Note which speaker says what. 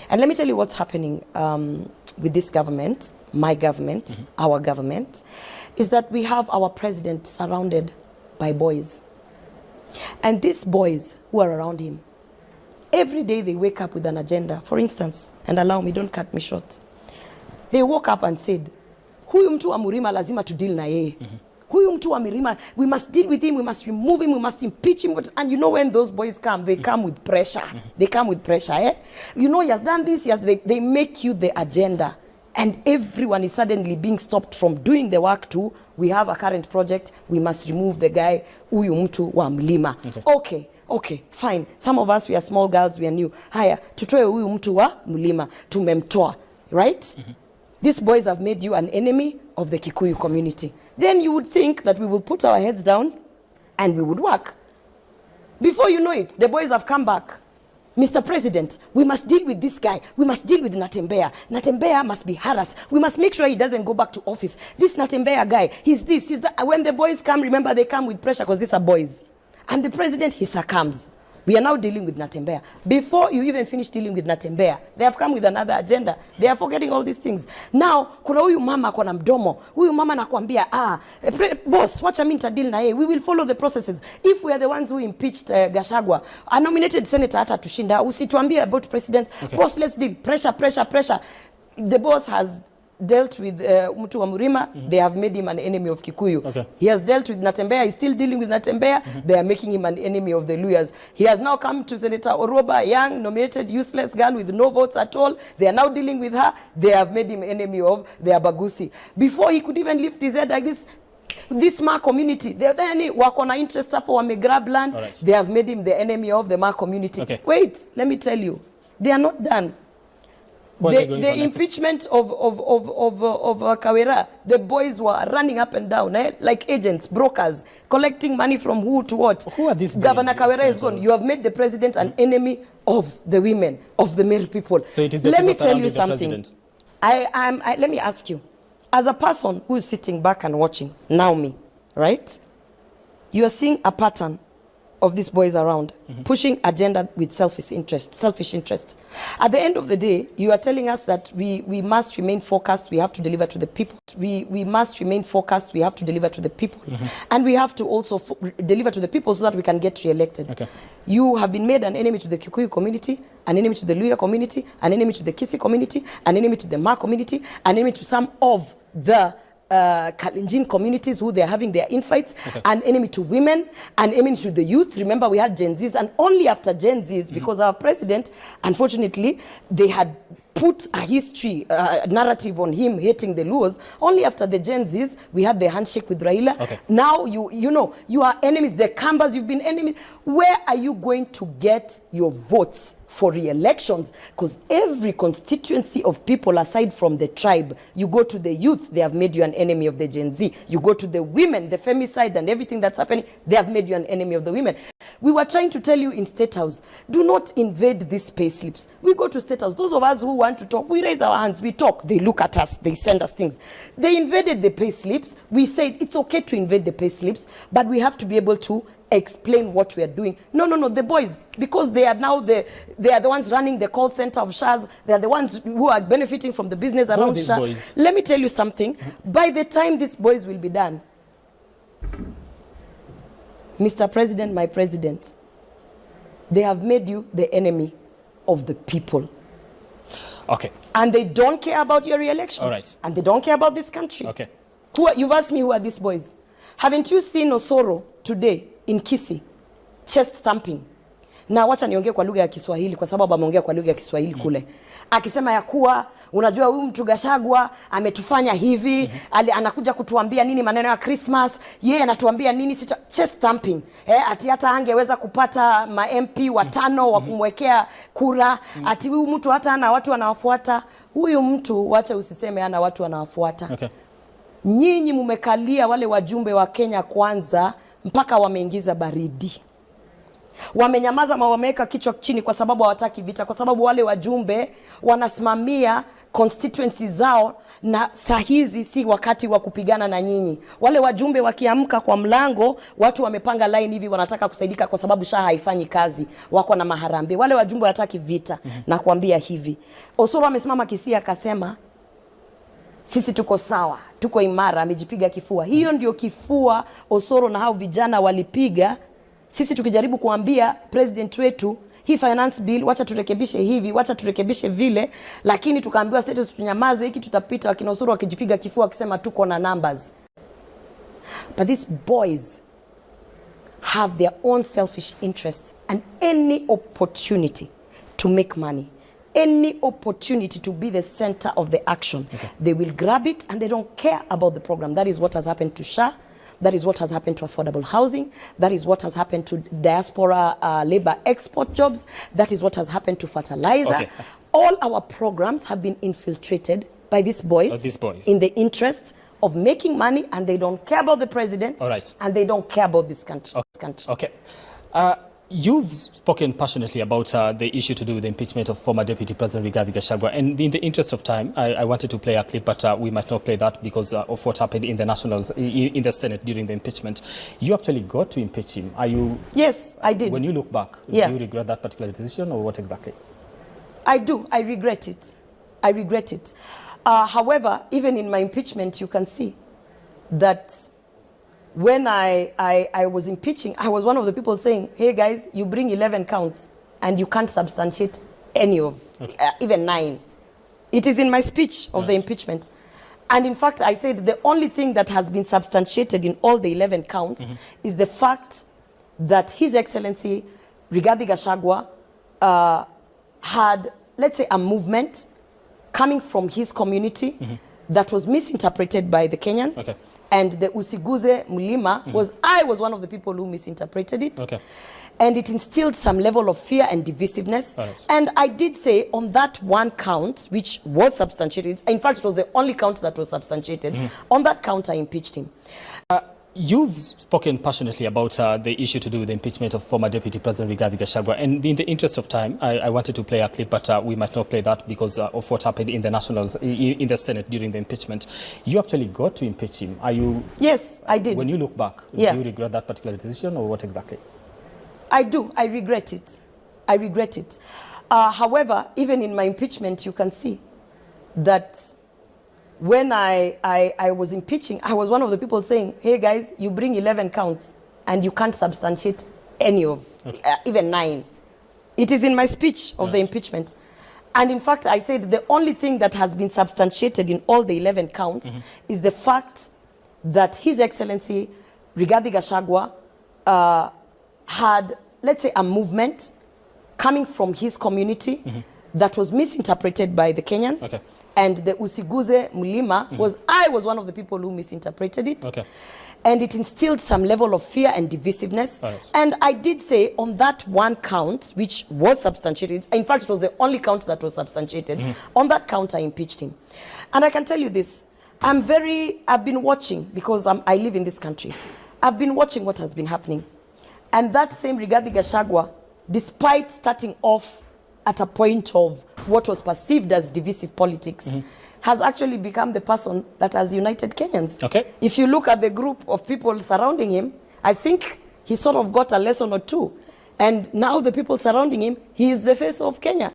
Speaker 1: And let me tell you what's happening with this government, my government, our government, is that we have our president surrounded by boys. And these boys who are around him, every day they wake up with an agenda. For instance, and allow me, don't cut me short. They woke up and said, huyu mtu wa Murima lazima to deal na yeye. Huyu mtu wa Murima, we must deal with him, we must remove him, we must impeach him. And you know when those boys come, they come with pressure. They come with pressure, eh? You know he has done this, yes, they make you the agenda. And everyone is suddenly being stopped from doing the work too. We have a current project, we must remove the guy, huyu mtu wa Mlima. Okay, fine. Some of us, we are small girls, we are new. Haya, tutoe huyu mtu wa Mlima, tumemtoa, right? These boys have made you an enemy of the Kikuyu community. Then you would think that we will put our heads down and we would work. Before you know it, the boys have come back. Mr. President, we must deal with this guy. We must deal with Natembeya. Natembeya must be harassed. We must make sure he doesn't go back to office. This Natembeya guy, he's this, he's that. When the boys come, remember they come with pressure because these are boys. And the president, he succumbs. We are now dealing with Natembeya. Before you even finish dealing with Natembeya, they have come with another agenda. They are forgetting all these things. Now, kuna huyu mama kwa na mdomo. Huyu mama nakwambia, boss, wacha mimi nitadili na yeye. We will follow the processes. If we are the ones who impeached Gachagua, a nominated senator hata tushinda, usituambie about president. Okay. Boss, let's deal. Pressure. The boss has dealt with mtu wa Murima, they have made him an enemy of Kikuyu. Okay. He has dealt with Natembeya, he's still dealing with Natembeya, they are making him an enemy of the Luyas. He has now come to Senator Oroba, young, nominated, useless girl with no votes at all. They are now dealing with her, they have made him enemy of the Abagusi. Before he could even lift his head like this Ma community, they are wako na interest hapo wame grab land, they have made him the enemy of the Ma community. Okay. Wait, let me tell you, they are not done. The impeachment of Kawera, the boys were running up and down, like agents, brokers, collecting money from who to what. Who are these boys? Governor Kawera is gone. You have made the president an enemy of the women, of the male people. So it is the Let me tell you something. Let me ask you, as a person who is sitting back and watching, now me, right? You are seeing a pattern of these boys around, pushing agenda with selfish interest. At the end of the day, you are telling us that we must remain focused, we have to deliver to the people. We must remain focused, we have to deliver to the people. And we have to also deliver to the people so that we can get re-elected. Okay. You have been made an enemy to the Kikuyu community, an enemy to the Luya community, an enemy to the Kisi community, an enemy to the Ma community, an enemy to some of the Kalenjin communities who they are having their infights, an enemy to women, an enemy to the youth. Remember, we had Gen Zs, and only after Gen Zs, because our president, unfortunately, they had put a history, narrative on him hating the Luos. Only after the Gen Zs, we had the handshake with Raila. Okay. Now, you know, you are enemies. The Kambas, you've been enemies. Where are you going to get your votes for re-elections? Because every constituency of people aside from the tribe, you go to the youth, they have made you an enemy of the Gen Z. You go to the women, the femicide and everything that's happening, they have made you an enemy of the women. We were trying to tell you in State House, do not invade these pay slips. We go to State House. Those of us who want to talk, we raise our hands, we talk, they look at us, they send us things. They invaded the pay slips. We said it's okay to invade the pay slips, but we have to be able to explain what we are doing. No, the boys, because they are now they are the ones running the call center of Shaz. They are the ones who are benefiting from the business around Shaz. Let me tell you something. By the time these boys will be done, Mr. President, my president, they have made you the enemy of the people. Okay. And they don't care about your re-election. All right. And they don't care about this country. Okay. You've asked me who are these boys. Haven't you seen Osoro today in Kisii, chest thumping? Na wacha niongee kwa lugha ya Kiswahili kwa sababu ameongea kwa lugha ya Kiswahili kule. Akisema ya kuwa unajua huyu mtu Gachagua ametufanya hivi, anakuja kutuambia nini maneno ya Christmas, yeye anatuambia nini chest thumping. Ati hata angeweza kupata ma MP watano wa kumwekea kura, ati huyu mtu hata ana watu wanawafuata. Huyu mtu wacha usiseme ana watu wanawafuata. Okay. Nyinyi mumekalia wale wajumbe wa Kenya Kwanza mpaka wameingiza baridi. Wamenyamaza ama wameweka kichwa chini kwa sababu hawataki vita, kwa sababu wale wajumbe wanasimamia constituency zao, na saa hizi si wakati wa kupigana na nyinyi. Wale wajumbe wakiamka kwa mlango, watu wamepanga line hivi wanataka kusaidika kwa sababu SHA haifanyi kazi, wako na maharambe. Wale wajumbe hataki vita. Na kuambia hivi, Osoro amesimama Kisii akasema sisi tuko sawa, tuko imara, amejipiga kifua. Hiyo ndio kifua Osoro na hao vijana walipiga. Sisi tukijaribu kuambia president wetu, hii finance bill wacha turekebishe hivi, wacha turekebishe vile, lakini tukaambiwa status tunyamaze, hiki tutapita. Wakina Osoro wakijipiga kifua wakisema tuko na numbers. But these boys have their own selfish interests, and any opportunity to make money, any opportunity to be the center of the action, they will grab it, and they don't care about the program. That is what has happened to SHA. That is what has happened to affordable housing. That is what has happened to diaspora labor export jobs. That is what has happened to fertilizer. All our programs have been infiltrated by these boys, in the interest of making money, and they don't care about the president. And they don't care about this country.
Speaker 2: You've spoken passionately about the issue to do with the impeachment of former Deputy President Gachagua, and in the interest of time, I wanted to play a clip, but we might not play that because of what happened in the Senate during the impeachment. You actually got to impeach him. Are you?
Speaker 1: Yes, I did.
Speaker 2: When you look back, do you regret that particular decision, or what exactly?
Speaker 1: I do. I regret it. I regret it. However, even in my impeachment, you can see that when I was impeaching, I was one of the people saying, hey guys, you bring 11 counts and you can't substantiate any of, even 9. It is in my speech of the impeachment. And in fact, I said the only thing that has been substantiated in all the 11 counts is the fact that His Excellency Rigathi Gachagua had, let's say, a movement coming from his community that was misinterpreted by the Kenyans. And the Usiguze Mulima I was one of the people who misinterpreted it. And it instilled some level of fear and divisiveness. And I did say on that one count, which was substantiated, in fact, it was the only count that was substantiated, on that count I impeached him.
Speaker 2: You've spoken passionately about the issue to do with the impeachment of former Deputy President Rigathi Gachagua, and in the interest of time, I wanted to play a clip, but we might not play that because of what happened in the Senate during the impeachment. You actually got to impeach him. Are you?
Speaker 1: Yes, I did.
Speaker 2: When you look back, do you regret that particular decision, or what exactly?
Speaker 1: I do. I regret it. I regret it. However, even in my impeachment, you can see that when I was impeaching, I was one of the people saying, hey guys, you bring 11 counts and you can't substantiate any of, even 9. It is in my speech of the impeachment. And in fact, I said the only thing that has been substantiated in all the 11 counts is the fact that His Excellency Rigathi Gachagua had, let's say, a movement coming from his community that was misinterpreted by the Kenyans. And the Usiguze Mulima I was one of the people who misinterpreted it. And it instilled some level of fear and divisiveness. And I did say on that one count, which was substantiated, in fact, it was the only count that was substantiated, on that count I impeached him. And I can tell you this, I've been watching, because I live in this country. I've been watching what has been happening. And that same Rigathi Gachagua, despite starting off at a point of what was perceived as divisive politics, has actually become the person that has united Kenyans. If you look at the group of people surrounding him, I think he sort of got a lesson or two. And now the people surrounding him, he is the face of Kenya.